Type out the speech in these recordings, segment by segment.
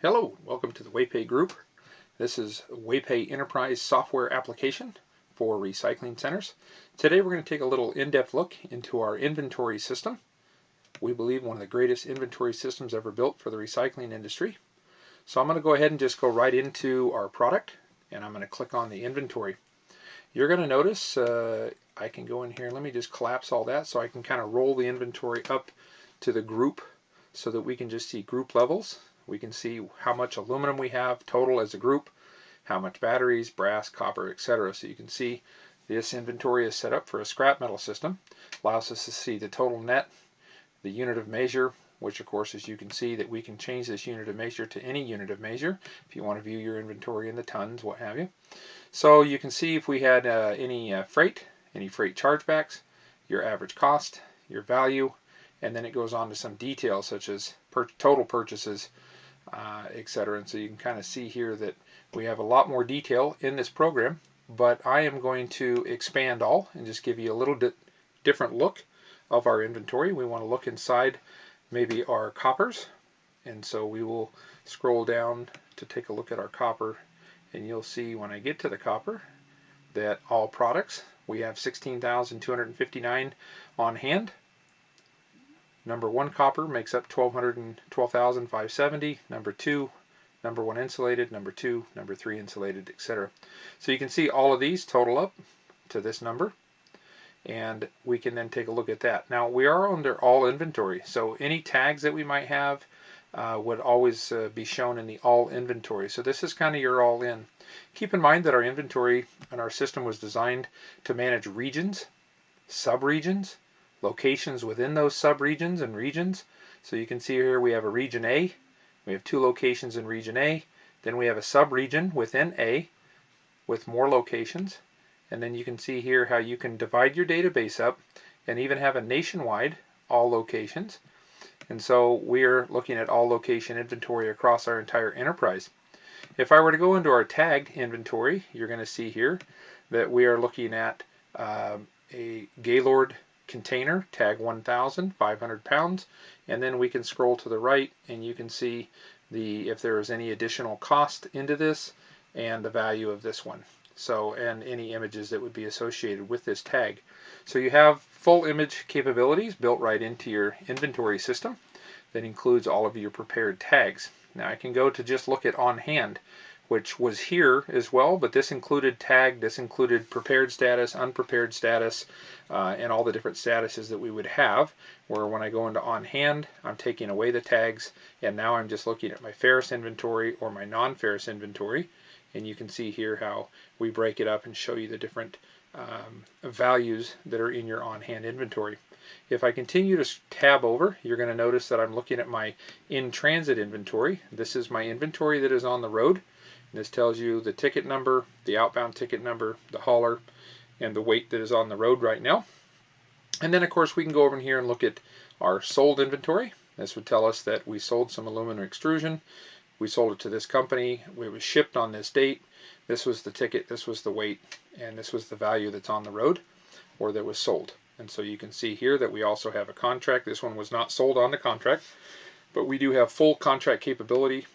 Hello, welcome to the WeighPay Group. This is WeighPay Enterprise Software Application for recycling centers. Today we're going to take a little in-depth look into our inventory system. We believe one of the greatest inventory systems ever built for the recycling industry. So I'm going to go ahead and just go right into our product, and I'm going to click on the inventory. You're going to notice I can go in here. Let me just collapse all that so I can kind of roll the inventory up to the group so that we can just see group levels. We can see how much aluminum we have total as a group, how much batteries, brass, copper, etc. So you can see this inventory is set up for a scrap metal system. Allows us to see the total net, the unit of measure, which of course, as you can see, that we can change this unit of measure to any unit of measure if you want to view your inventory in the tons, what have you. So you can see if we had any freight chargebacks, your average cost, your value, and then it goes on to some details such as total purchases, etc. And so you can kind of see here that we have a lot more detail in this program, but I am going to expand all and just give you a little different look of our inventory. We want to look inside maybe our coppers, and so we will scroll down to take a look at our copper, and you'll see when I get to the copper that all products, we have 16,259 on hand. Number 1 copper makes up 12,570. Number 1 insulated, number 2, number 3 insulated, etc. So you can see all of these total up to this number, and we can then take a look at that. Now we are under all inventory, so any tags that we might have would always be shown in the all inventory. So this is kind of your all in. Keep in mind that our inventory and our system was designed to manage regions, sub-regions, locations within those sub-regions and regions. So you can see here we have a region A, we have 2 locations in region A, then we have a sub-region within A with more locations, and then you can see here how you can divide your database up and even have a nationwide all locations. And so we're looking at all location inventory across our entire enterprise. If I were to go into our tagged inventory, you're going to see here that we are looking at a Gaylord container, tag 1,000, 500 pounds, and then we can scroll to the right and you can see if there is any additional cost into this and the value of this one. So, and any images that would be associated with this tag. So you have full image capabilities built right into your inventory system that includes all of your prepared tags. Now I can go to just look at on hand, which was here as well, but this included tag, this included prepared status, unprepared status, and all the different statuses that we would have, where when I go into on hand, I'm taking away the tags, and now I'm just looking at my ferrous inventory or my non-ferrous inventory, and you can see here how we break it up and show you the different values that are in your on-hand inventory. If I continue to tab over, you're going to notice that I'm looking at my in-transit inventory. This is my inventory that is on the road. This tells you the ticket number, the outbound ticket number, the hauler, and the weight that is on the road right now. And then of course we can go over here and look at our sold inventory. This would tell us that we sold some aluminum extrusion. We sold it to this company. It was shipped on this date. This was the ticket, this was the weight, and this was the value that's on the road or that was sold. And so you can see here that we also have a contract. This one was not sold on the contract, but we do have full contract capability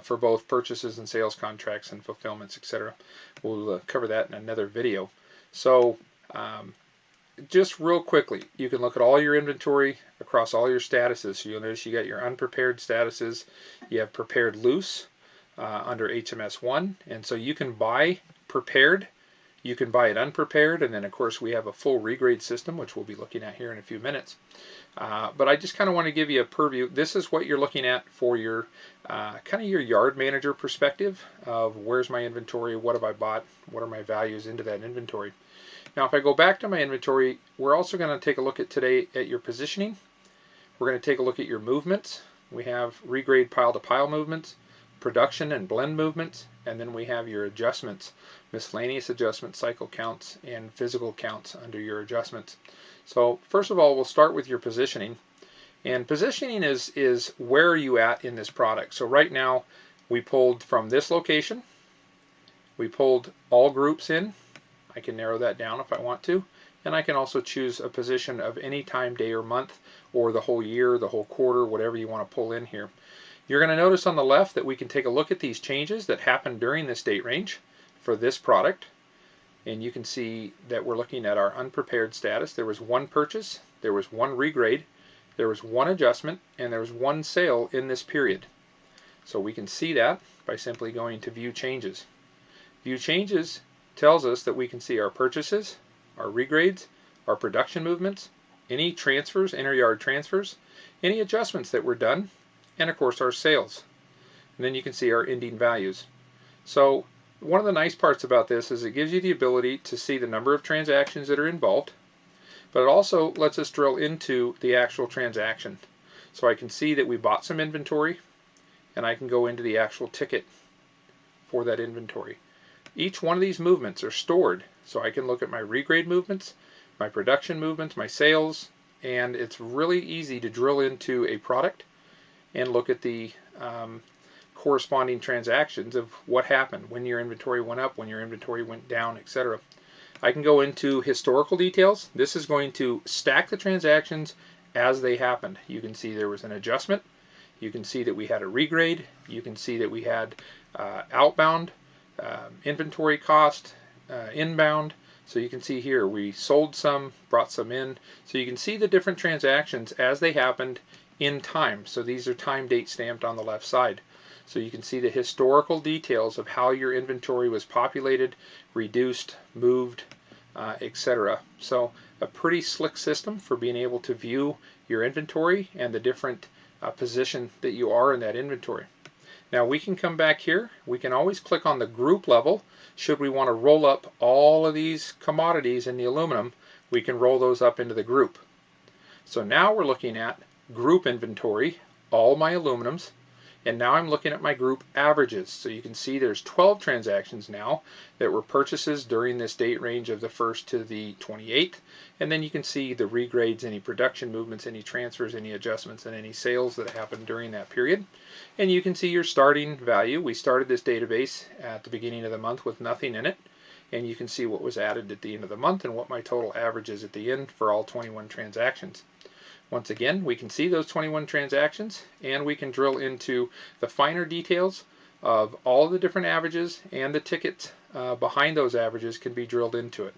for both purchases and sales contracts and fulfillments, etc. We'll cover that in another video. So just real quickly, you can look at all your inventory across all your statuses. So you'll notice you got your unprepared statuses. You have prepared loose under HMS 1, and so you can buy prepared, you can buy it unprepared, and then of course we have a full regrade system, which we'll be looking at here in a few minutes. But I just kind of want to give you a purview. This is what you're looking at for your kind of your yard manager perspective of where's my inventory, what have I bought, what are my values into that inventory. Now if I go back to my inventory, we're also going to take a look at today at your positioning. We're going to take a look at your movements. We have regrade pile to pile movements, production and blend movements, and then we have your adjustments, miscellaneous adjustments, cycle counts, and physical counts under your adjustments. So first of all, we'll start with your positioning. And positioning is where are you at in this product. So right now we pulled from this location, we pulled all groups in. I can narrow that down if I want to, and I can also choose a position of any time, day or month, or the whole year, the whole quarter, whatever you want to pull in here. You're going to notice on the left that we can take a look at these changes that happened during this date range for this product. And you can see that we're looking at our unprepared status. There was one purchase, there was one regrade, there was one adjustment, and there was one sale in this period. So we can see that by simply going to View Changes. View Changes tells us that we can see our purchases, our regrades, our production movements, any transfers, inter-yard transfers, any adjustments that were done, and of course our sales. And then you can see our ending values. So one of the nice parts about this is it gives you the ability to see the number of transactions that are involved, but it also lets us drill into the actual transaction. So I can see that we bought some inventory, and I can go into the actual ticket for that inventory. Each one of these movements are stored, so I can look at my regrade movements, my production movements, my sales, and it's really easy to drill into a product and look at the corresponding transactions of what happened, when your inventory went up, when your inventory went down, etc. I can go into historical details. This is going to stack the transactions as they happened. You can see there was an adjustment. You can see that we had a regrade. You can see that we had outbound, inventory cost, inbound. So you can see here we sold some, brought some in. So you can see the different transactions as they happened in time. So these are time date stamped on the left side. So you can see the historical details of how your inventory was populated, reduced, moved, etc. So a pretty slick system for being able to view your inventory and the different position that you are in that inventory. Now we can come back here. We can always click on the group level. Should we want to roll up all of these commodities in the aluminum, we can roll those up into the group. So now we're looking at group inventory, all my aluminums, and now I'm looking at my group averages. So you can see there's 12 transactions now that were purchases during this date range of the 1st to the 28th. And then you can see the regrades, any production movements, any transfers, any adjustments, and any sales that happened during that period. And you can see your starting value. We started this database at the beginning of the month with nothing in it. And you can see what was added at the end of the month and what my total average is at the end for all 21 transactions. Once again, we can see those 21 transactions, and we can drill into the finer details of all the different averages, and the tickets behind those averages can be drilled into it.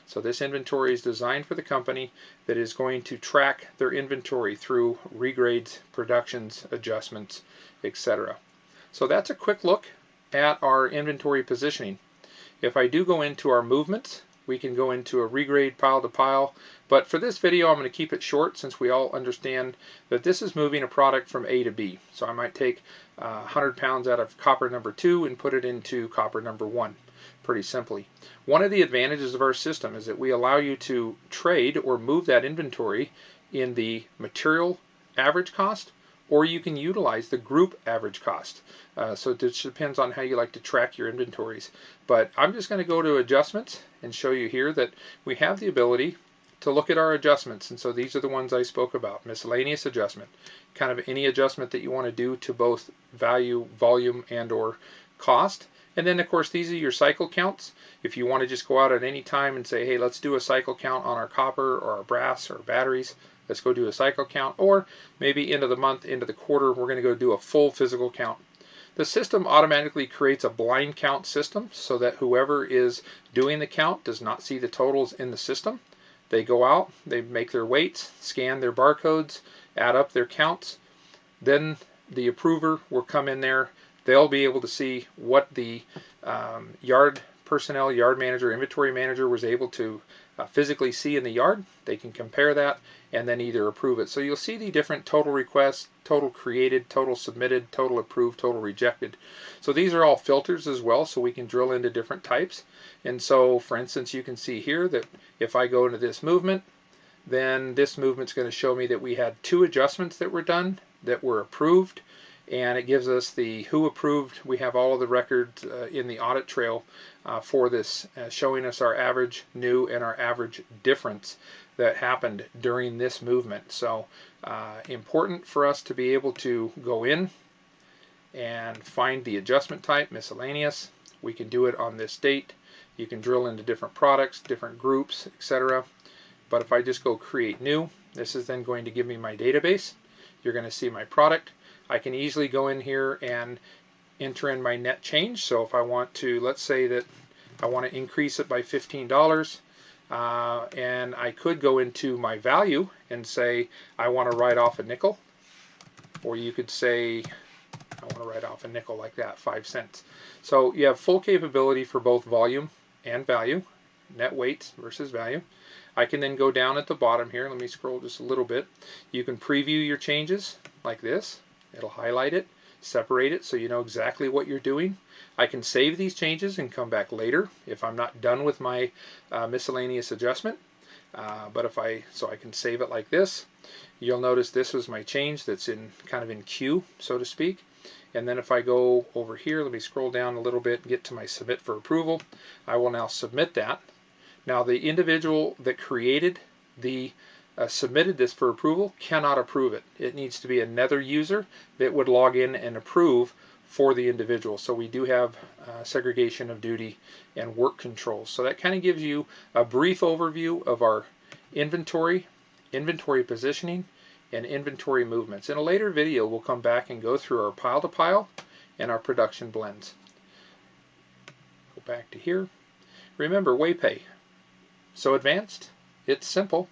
So this inventory is designed for the company that is going to track their inventory through regrades, productions, adjustments, etc. So that's a quick look at our inventory positioning. If I do go into our movements, we can go into a regrade pile to pile, but for this video I'm going to keep it short since we all understand that this is moving a product from A to B. So I might take 100 pounds out of copper number 2 and put it into copper number 1, pretty simply. One of the advantages of our system is that we allow you to trade or move that inventory in the material average cost, or you can utilize the group average cost. So it just depends on how you like to track your inventories. But I'm just going to go to adjustments and show you here that we have the ability to look at our adjustments. And so these are the ones I spoke about. Miscellaneous adjustment. Kind of any adjustment that you want to do to both value, volume, and or cost. And then of course these are your cycle counts. If you want to just go out at any time and say, hey, let's do a cycle count on our copper or our brass or batteries. Let's go do a cycle count, or maybe end of the month, end of the quarter, we're going to go do a full physical count. The system automatically creates a blind count system so that whoever is doing the count does not see the totals in the system. They go out, they make their weights, scan their barcodes, add up their counts. Then the approver will come in there. They'll be able to see what the yard personnel, yard manager, inventory manager was able to physically see in the yard. They can compare that and then either approve it. So you'll see the different total requests, total created, total submitted, total approved, total rejected. So these are all filters as well, so we can drill into different types. And so for instance, you can see here that if I go into this movement, then this movement's going to show me that we had 2 adjustments that were done that were approved, and it gives us the who approved. We have all of the records in the audit trail for this, showing us our average new and our average difference that happened during this movement. So important for us to be able to go in and find the adjustment type, miscellaneous. We can do it on this date. You can drill into different products, different groups, etc. But if I just go create new, this is then going to give me my database. You're going to see my product. I can easily go in here and enter in my net change. So if I want to, let's say that I want to increase it by $15, and I could go into my value and say I want to write off a nickel, or you could say I want to write off a nickel like that, 5 cents. So you have full capability for both volume and value, net weights versus value. I can then go down at the bottom here. Let me scroll just a little bit. You can preview your changes like this. It'll highlight it, separate it so you know exactly what you're doing. I can save these changes and come back later if I'm not done with my miscellaneous adjustment. So I can save it like this. You'll notice this was my change that's in kind of in queue, so to speak. And then if I go over here, let me scroll down a little bit and get to my submit for approval. I will now submit that. Now the individual that created the submitted this for approval cannot approve it. It needs to be another user that would log in and approve for the individual. So we do have segregation of duty and work controls. So that kind of gives you a brief overview of our inventory positioning, and inventory movements. In a later video, we'll come back and go through our pile to pile and our production blends. Go back to here. Remember, WeighPay. So advanced, it's simple.